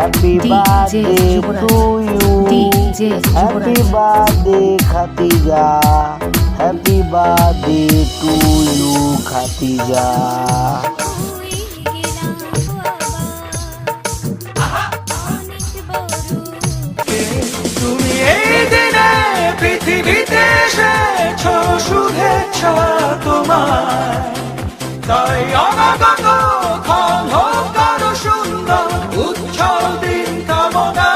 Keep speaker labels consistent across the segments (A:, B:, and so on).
A: Happy birthday to you. Happy birthday Khatija. Happy birthday to you Khatija.
B: তুমি এই দিনে পৃথিবীতে এসেছো, শুভেচ্ছা তোমার। তাই অনাগত ক্ষণ হোক আরো সুন্দর, উজ্জ্বল দিন কামনা।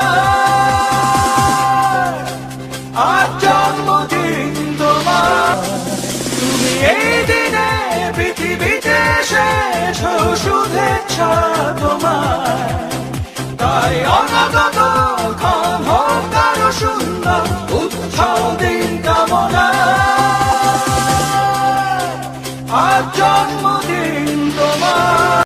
B: আজ জন্মদিন তোমার, তুমি এই দিনে পৃথিবীতে এসেছো, শুভেচ্ছা তোমার। তাই অনাগত ক্ষণ হোক আরো সুন্দর, উজ্জ্বল দিন কামনা। আজ জন্মদিন তোমার।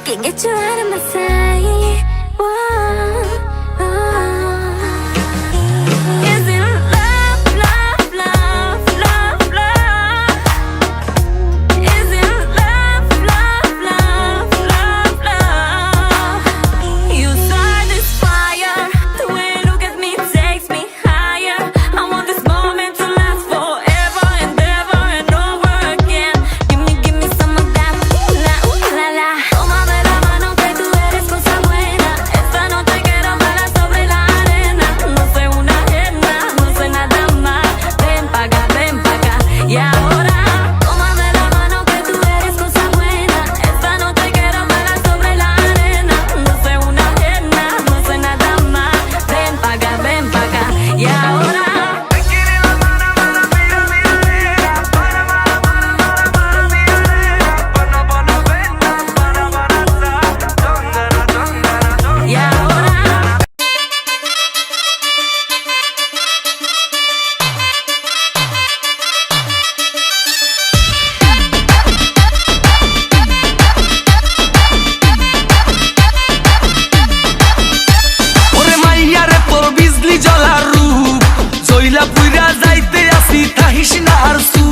C: Can't get you out of my sight. Whoa, is it love, love, love, love, love? Is it love, love, love, love, love? You start this fire. The way you look at me takes me higher. I want this moment to last forever and ever and over again. Give me some of that. Ooh la la la. Tómame la mano que tú eres cosa buena.
B: জইলা পুইরা যাইতে আসি থাকিস না আর সু